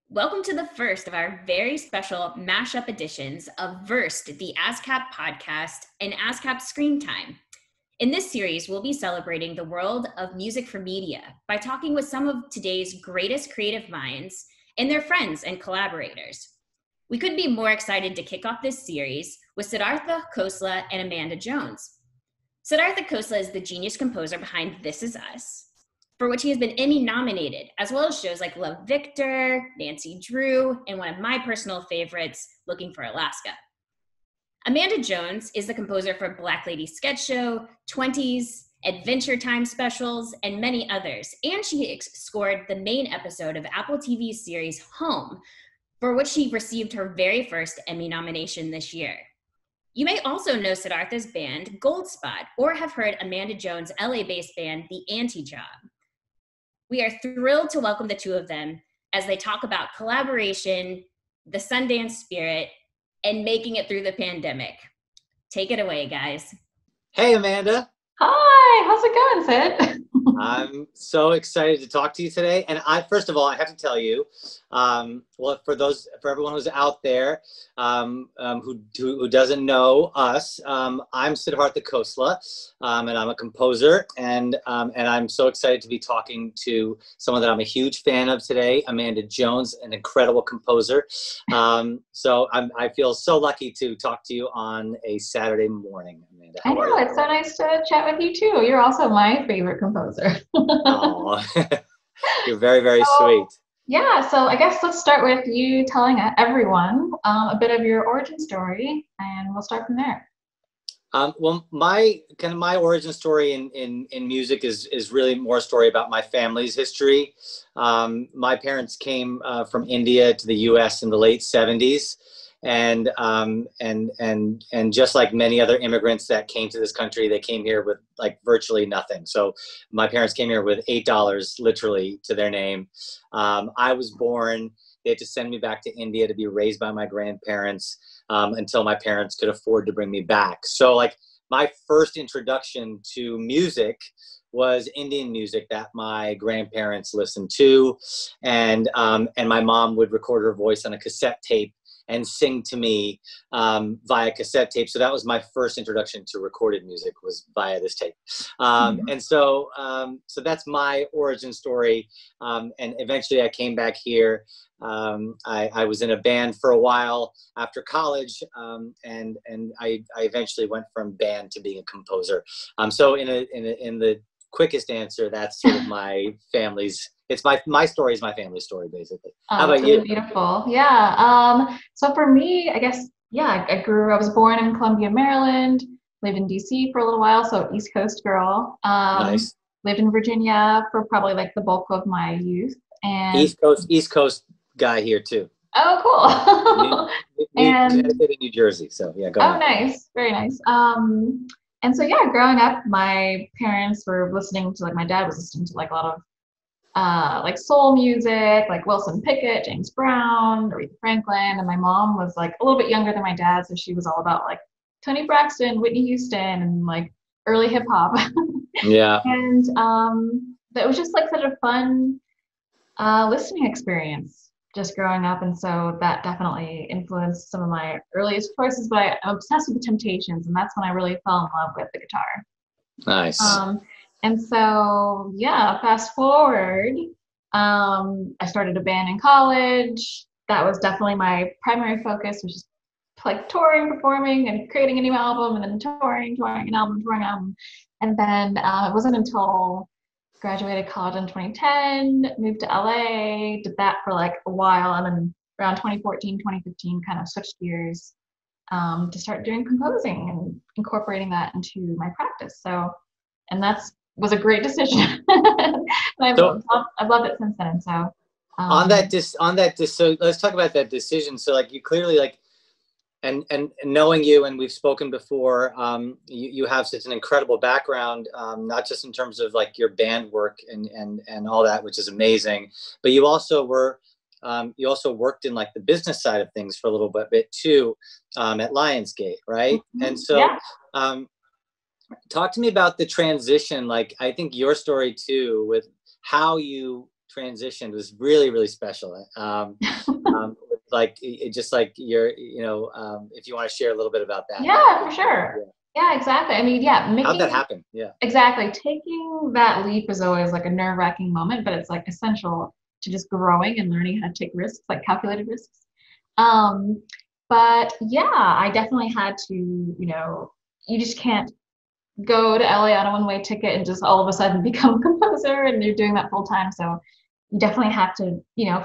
Welcome to the first of our very special mashup editions of Versed, the ASCAP podcast and ASCAP Screen Time. In this series, we'll be celebrating the world of music for media by talking with some of today's greatest creative minds and their friends and collaborators. We couldn't be more excited to kick off this series with Siddhartha Khosla and Amanda Jones. Siddhartha Khosla is the genius composer behind This Is Us, for which he has been Emmy nominated, as well as shows like Love Victor, Nancy Drew, and one of my personal favorites, Looking for Alaska. Amanda Jones is the composer for Black Lady Sketch Show, 20s, Adventure Time specials, and many others. And she scored the main episode of Apple TV's series Home, for which she received her very first Emmy nomination this year. You may also know Siddhartha's band, Gold Spot, or have heard Amanda Jones' LA-based band, The Anti-Job. We are thrilled to welcome the two of them as they talk about collaboration, the Sundance spirit, and making it through the pandemic. Take it away, guys. Hey, Amanda. Hi, how's it going, Sid? I'm so excited to talk to you today. And first of all, I have to tell you, well, for everyone who's out there who doesn't know us, I'm Siddhartha Khosla, and I'm a composer, and I'm so excited to be talking to someone that I'm a huge fan of today, Amanda Jones, an incredible composer. So I feel so lucky to talk to you on a Saturday morning, Amanda. I know, it's so nice to chat with you too. You're also my favorite composer. Oh, you're very, very sweet. Yeah, so I guess let's start with you telling everyone a bit of your origin story, and we'll start from there. Well, my origin story in music is really more a story about my family's history. My parents came from India to the U.S. in the late 70s. And just like many other immigrants that came to this country, they came here with like virtually nothing. So my parents came here with $8 literally to their name. I was born, they had to send me back to India to be raised by my grandparents until my parents could afford to bring me back. So like my first introduction to music was Indian music that my grandparents listened to. And my mom would record her voice on a cassette tape and sing to me via cassette tape. So that was my first introduction to recorded music, was via this tape. And so that's my origin story. And eventually I came back here. I was in a band for a while after college, and I eventually went from band to being a composer. So in the quickest answer, that's sort of my family's. It's my story is my family's story, basically. How about really you? Beautiful. Yeah. So for me, I guess, yeah, I was born in Columbia, Maryland, lived in DC for a little while, so East Coast girl. Nice. Lived in Virginia for probably like the bulk of my youth. And East Coast guy here too. Oh, cool. Connecticut and New Jersey. So yeah, go on. Oh, nice. Very nice. And so yeah, growing up, my parents were listening to, like, my dad was listening to like a lot of like soul music, like Wilson Pickett, James Brown, Aretha Franklin, and my mom was like a little bit younger than my dad, so she was all about like Toni Braxton, Whitney Houston, and like early hip hop. Yeah. And that was just like such a fun listening experience just growing up, and so that definitely influenced some of my earliest choices. But I'm obsessed with the Temptations, and that's when I really fell in love with the guitar. Nice. And so, yeah, fast forward, I started a band in college. That was definitely my primary focus, which is like touring, performing, and creating a new album, and then touring an album. And then it wasn't until graduated college in 2010, moved to LA, did that for like a while, and then around 2014, 2015, kind of switched gears to start doing composing and incorporating that into my practice. So, and was a great decision. I've loved it since then. So so let's talk about that decision. So like you clearly like, and knowing you, and we've spoken before, you have such an incredible background, not just in terms of like your band work and all that, which is amazing, but you also worked in like the business side of things for a little bit too, at Lionsgate, right? Mm-hmm. And so, yeah. Talk to me about the transition. Like, I think your story too, with how you transition was really, really special. Like it just like you're, if you want to share a little bit about that. Yeah, for sure. Yeah, exactly. I mean, yeah, how'd that happen? Yeah, exactly. Taking that leap is always like a nerve-wracking moment, but it's like essential to just growing and learning how to take risks, like calculated risks. Um, but yeah, I definitely had to, you just can't go to LA on a one-way ticket and just all of a sudden become a composer and you're doing that full time. So you definitely have to,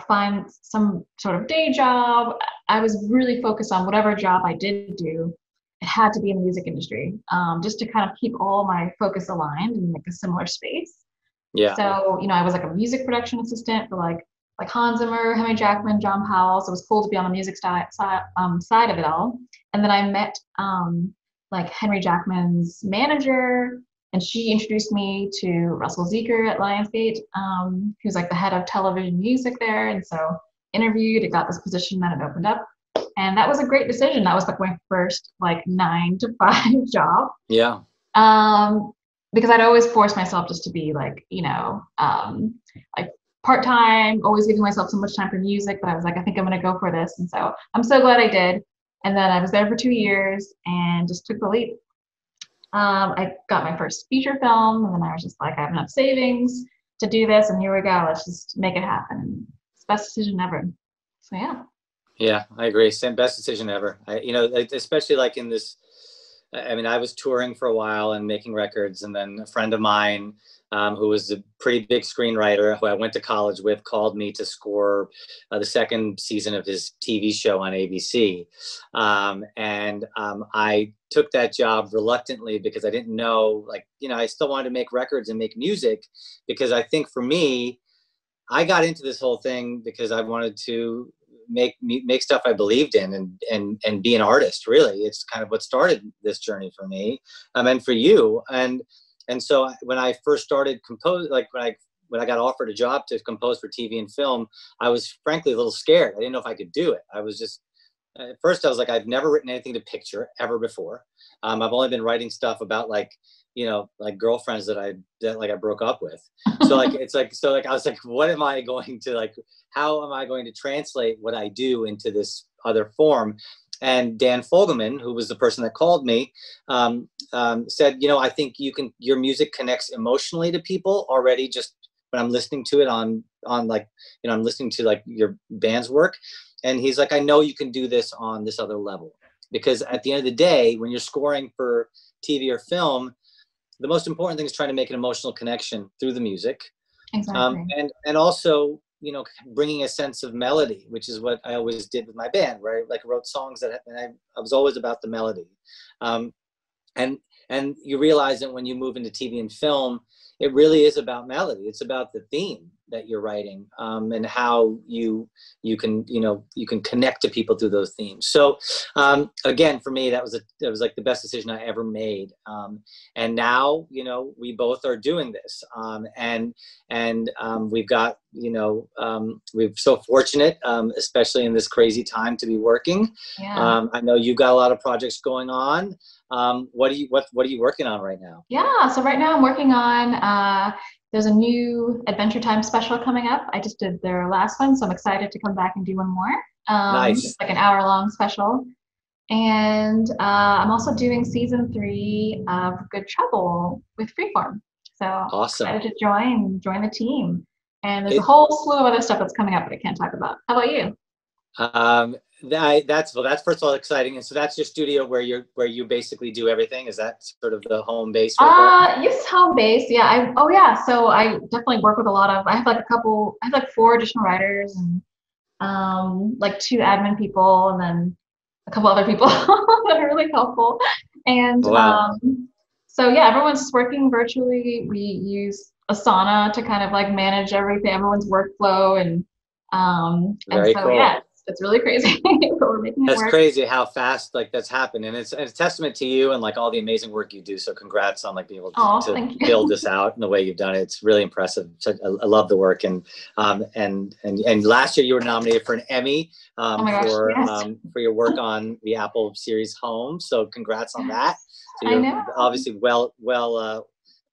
find some sort of day job. I was really focused on whatever job I did do. It had to be in the music industry, just to kind of keep all my focus aligned in like a similar space. Yeah. So, I was like a music production assistant for like Hans Zimmer, Henry Jackman, John Powell. So it was cool to be on the music side of it all. And then I met like Henry Jackman's manager, and she introduced me to Russell Zeker at Lionsgate, who's like the head of television music there. And so interviewed, it got this position that it opened up. And that was a great decision. That was like my first like 9 to 5 job. Yeah. Because I'd always force myself just to be like, like part-time, always giving myself so much time for music, but I was like, I think I'm going to go for this. And so I'm so glad I did. And then I was there for 2 years and just took the leap. I got my first feature film, and then I was just like, I have enough savings to do this, and here we go. Let's just make it happen. And it's the best decision ever. So yeah. Yeah, I agree. Same, best decision ever. Especially like in this. I mean, I was touring for a while and making records, and then a friend of mine who was a pretty big screenwriter who I went to college with called me to score the second season of his TV show on ABC. I took that job reluctantly because I didn't know, I still wanted to make records and make music, because I think for me, I got into this whole thing because I wanted to make stuff I believed in and be an artist. Really, it's kind of what started this journey for me, and for you. And so when I first started composing, like when I got offered a job to compose for TV and film, I was frankly a little scared. I didn't know if I could do it. I was just, at first I was like, I've never written anything to picture ever before. I've only been writing stuff about like girlfriends that I broke up with. So I was like, what am I going to how am I going to translate what I do into this other form? And Dan Fogelman, who was the person that called me, said, I think your music connects emotionally to people already just when I'm listening to it I'm listening to your band's work. And he's like, I know you can do this on this other level, because at the end of the day, when you're scoring for TV or film, the most important thing is trying to make an emotional connection through the music. Exactly. And also, bringing a sense of melody, which is what I always did with my band, where I wrote songs that I was always about the melody. And you realize that when you move into TV and film, it really is about melody. It's about the theme that you're writing, and how you can connect to people through those themes. So again, for me, that was like the best decision I ever made. And now we both are doing this, and we've got we're so fortunate, especially in this crazy time, to be working. Yeah. I know you've got a lot of projects going on. What are you working on right now? Yeah, so right now I'm working on there's a new Adventure Time special coming up. I just did their last one, so I'm excited to come back and do one more. Nice. It's like an hour-long special. And I'm also doing season 3 of Good Trouble with Freeform. So awesome. I'm excited to join the team. And there's a whole slew of other stuff that's coming up that I can't talk about. How about you? That's first of all exciting. And so that's your studio where you basically do everything. Is that sort of the home base? Yes, home base. Yeah. So I definitely work with I have like 4 additional writers and 2 admin people, and then a couple other people that are really helpful. And wow. So yeah, everyone's just working virtually. We use Asana to kind of manage everyone's workflow, and Very so cool. yeah, it's really crazy, but we're making it That's work. crazy how fast that's happened, and it's a testament to you and all the amazing work you do. So congrats on being able to build this out in the way you've done it. It's really impressive. So I love the work, and last year you were nominated for an Emmy for your work on the Apple series Home. So congrats on that. So you're obviously well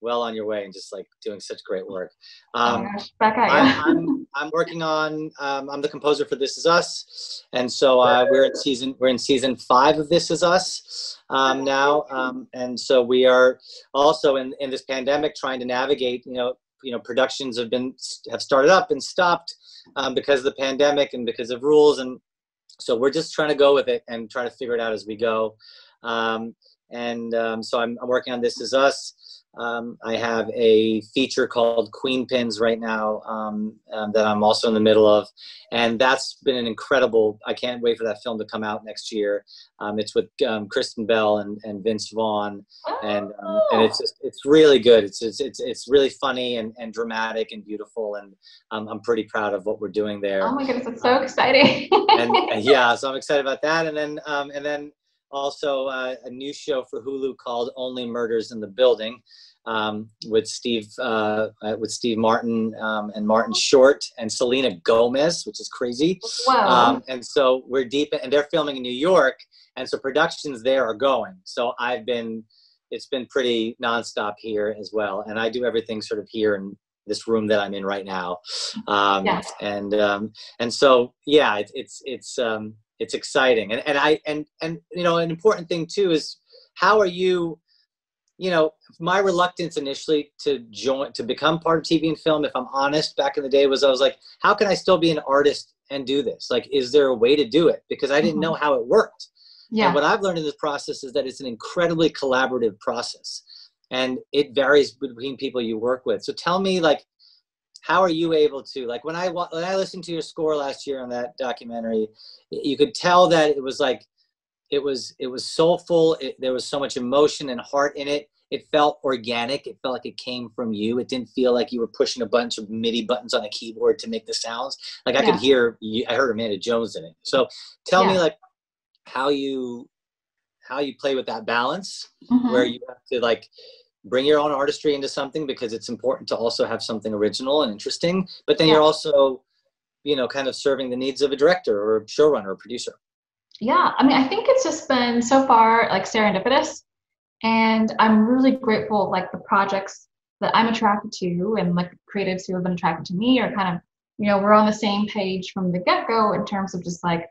well on your way and just like doing such great work. Oh my gosh, back at you. I'm working on, I'm the composer for This Is Us. And so we're in season 5 of This Is Us now. And so we are also in this pandemic trying to navigate, productions have started up and stopped because of the pandemic and because of rules. And so we're just trying to go with it and try to figure it out as we go. So I'm working on This Is Us. I have a feature called Queen Pins right now that I'm also in the middle of, and that's been an incredible. I can't wait for that film to come out next year. It's with Kristen Bell and Vince Vaughn, and it's really good. It's really funny and dramatic and beautiful, and I'm pretty proud of what we're doing there. Oh my goodness, it's so exciting! and yeah, so I'm excited about that, and then also a new show for Hulu called Only Murders in the Building, with Steve Martin and Martin Short and Selena Gomez, which is crazy. Wow. And so we're deep and they're filming in New York, and so productions there are going. So it's been pretty nonstop here as well, and I do everything sort of here in this room that I'm in right now. And so yeah, it's exciting. And an important thing too is how are you, my reluctance initially to become part of TV and film, if I'm honest, back in the day I was like, how can I still be an artist and do this? Like, is there a way to do it? Because I didn't know how it worked. Yeah. And what I've learned in this process is that it's an incredibly collaborative process, and it varies between people you work with. So tell me, like, how are you able to, like, when I listened to your score last year on that documentary, you could tell that it was like, it was soulful. There was so much emotion and heart in it. It felt organic. It felt like it came from you. It didn't feel like you were pushing a bunch of MIDI buttons on a keyboard to make the sounds. Like I could hear you, I heard Amanda Jones in it. So tell me, like, how you play with that balance, where you have to, like, bring your own artistry into something because it's important to also have something original and interesting, but then you're also, kind of serving the needs of a director or a showrunner or producer. Yeah, I mean, I think it's just been so far like serendipitous, and I'm really grateful, like the projects that I'm attracted to and like creatives who have been attracted to me are kind of, we're on the same page from the get-go in terms of just like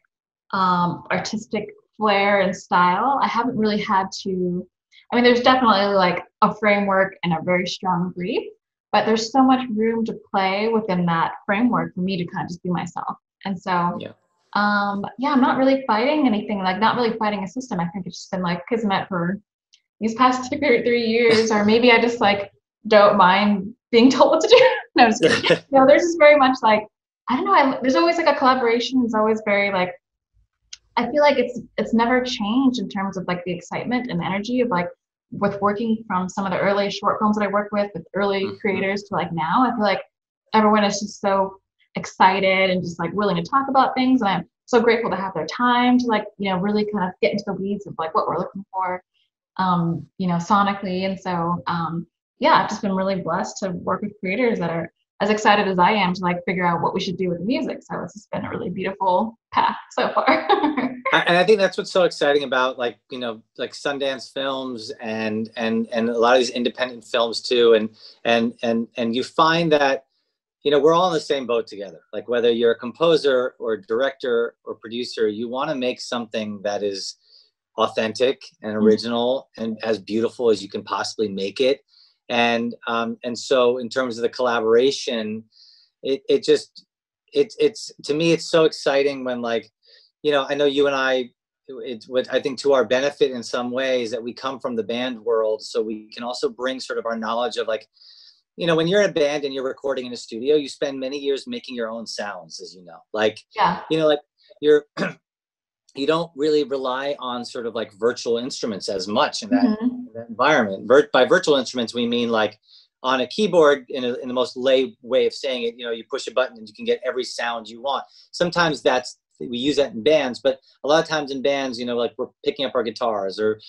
artistic flair and style. I haven't really had to, I mean, there's definitely like a framework and a very strong brief, but there's so much room to play within that framework for me to kind of just be myself. And so, I'm not really fighting anything, like not really fighting a system. I think it's just been like kismet for these past 3 years, or maybe I just like don't mind being told what to do. No, just kidding. No, there's just very much like, I don't know, there's always like a collaboration. It's always very like, I feel like it's never changed in terms of like the excitement and energy of like with working from some of the early short films that I worked with early creators to like now. I feel like everyone is just so excited and just like willing to talk about things, and I'm so grateful to have their time to like really kind of get into the weeds of like what we're looking for sonically. And so I've just been really blessed to work with creators that are as excited as I am to like figure out what we should do with the music. So it's just been a really beautiful path so far. And I think that's what's so exciting about like Sundance films and a lot of these independent films too. And you find that, we're all in the same boat together. Like whether you're a composer or director or producer, you want to make something that is authentic and original and as beautiful as you can possibly make it. And so in terms of the collaboration, it's to me, it's so exciting when like, I know you and I think to our benefit in some ways that we come from the band world. So we can also bring sort of our knowledge of like, when you're in a band and you're recording in a studio, you spend many years making your own sounds, as like, like you don't really rely on sort of like virtual instruments as much in that environment. By virtual instruments, we mean like on a keyboard in the most lay way of saying it, you push a button and you can get every sound you want. Sometimes we use that in bands, but a lot of times in bands, like we're picking up our guitars or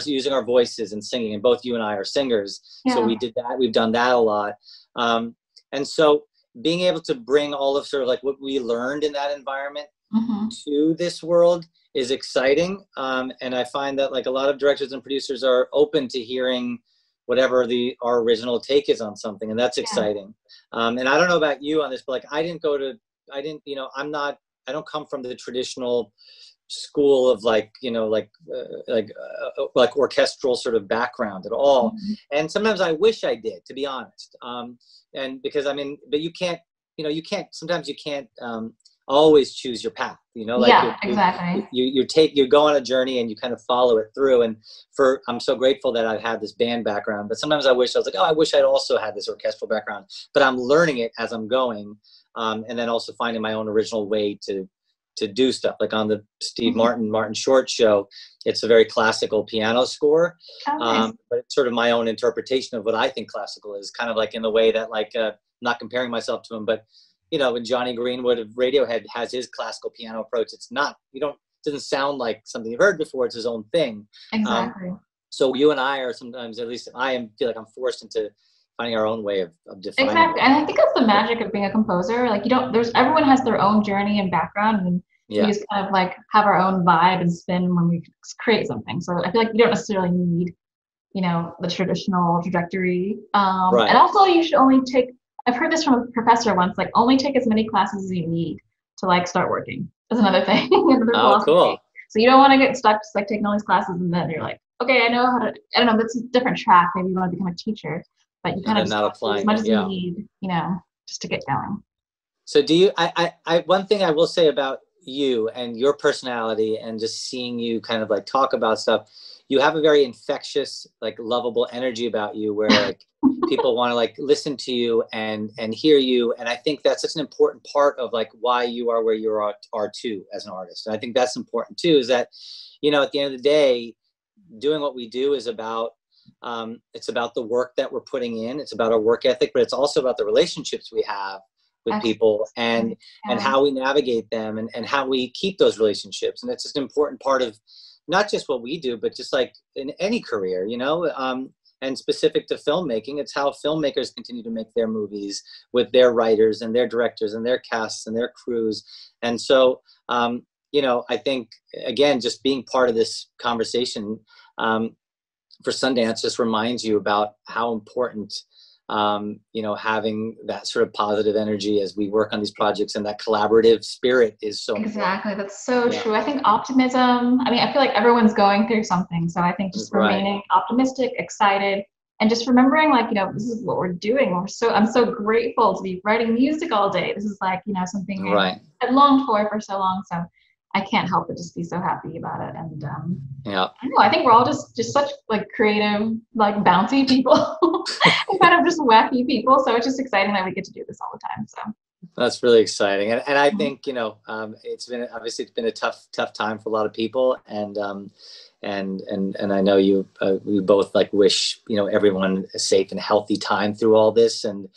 using our voices and singing, and both you and I are singers. Yeah. So we did that. We've done that a lot. And so being able to bring all of sort of like what we learned in that environment to this world is exciting. And I find that like a lot of directors and producers are open to hearing whatever our original take is on something, and that's exciting. And I don't know about you on this, but like I didn't, you know, I don't come from the traditional school of like, you know, like orchestral sort of background at all. Mhm. And sometimes I wish I did, to be honest. And because I mean, but you can't, you know, sometimes you can't always choose your path, you know, like Yeah, exactly. you go on a journey and you kind of follow it through. And I'm so grateful that I've had this band background, but sometimes I was like, oh, I wish I'd also had this orchestral background, but I'm learning it as I'm going. And then also finding my own original way to do stuff, like on the Steve Martin Short show. It's a very classical piano score, Oh, nice. but it's sort of my own interpretation of what I think classical is, kind of like in the way that like, not comparing myself to him, but you know, when Johnny Greenwood of Radiohead has his classical piano approach, it's not, it doesn't sound like something you've heard before. It's his own thing. Exactly. So you and I are sometimes, at least feel like I'm forced into finding our own way of defining Exactly. it. And I think that's the magic of being a composer. Like everyone has their own journey and background, and we just kind of like have our own vibe and spin when we create something. So I feel like you don't necessarily need, you know, the traditional trajectory. Right. And also you should only take, I've heard this from a professor once, like only take as many classes as you need to like start working. That's another thing, another philosophy. Cool. So you don't want to get stuck just like taking all these classes and then you're like, okay, I know how to, I don't know, that's a different track. Maybe you want to become a teacher, but you kind of just not applying as much as you yeah. need, you know, just to get going. So do you, one thing I will say about you and your personality and just seeing you kind of like talk about stuff, you have a very infectious, like lovable energy about you where like people want to like listen to you and hear you. And I think that's such an important part of like why you are where you are too as an artist. And I think that's important too, is that, you know, at the end of the day, doing what we do is about, it's about the work that we're putting in. It's about our work ethic, but it's also about the relationships we have with people and how we navigate them and how we keep those relationships. And it's just an important part of not just what we do, but just like in any career, you know, and specific to filmmaking, it's how filmmakers continue to make their movies with their writers and their directors and their casts and their crews. And so, you know, I think, again, just being part of this conversation for Sundance just reminds you about how important you know, having that sort of positive energy as we work on these projects and that collaborative spirit is so Exactly. important. That's so true. I think optimism, I mean, I feel like everyone's going through something. So I think just remaining optimistic, excited, and just remembering like, you know, this is what we're doing. I'm so grateful to be writing music all day. This is like, you know, something I've longed for so long. So I can't help but just be so happy about it. And I don't know, I think we're all just such like creative, like bouncy people and kind of just wacky people. So it's just exciting that we get to do this all the time. So that's really exciting. And I think, you know, it's been a tough time for a lot of people. And I know we both like wish, you know, everyone a safe and healthy time through all this and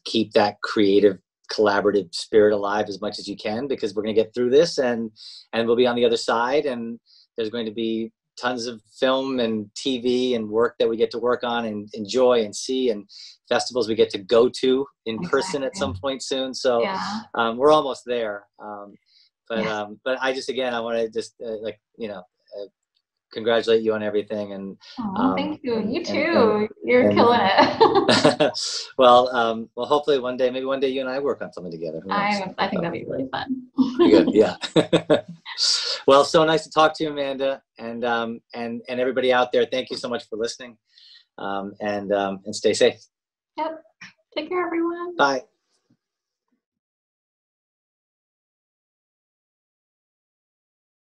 keep that creative, collaborative spirit alive as much as you can, because we're going to get through this and we'll be on the other side, and there's going to be tons of film and TV and work that we get to work on and enjoy and see, and festivals we get to go to in person at some point soon. So we're almost there. But I just, again, I want to just like, you know, congratulate you on everything. And thank you. You too. You're killing it. well, hopefully maybe one day you and I work on something together. I think that'd be really fun. Good. Yeah. Well, so nice to talk to you, Amanda, and everybody out there. Thank you so much for listening, and stay safe. Yep. Take care, everyone. Bye.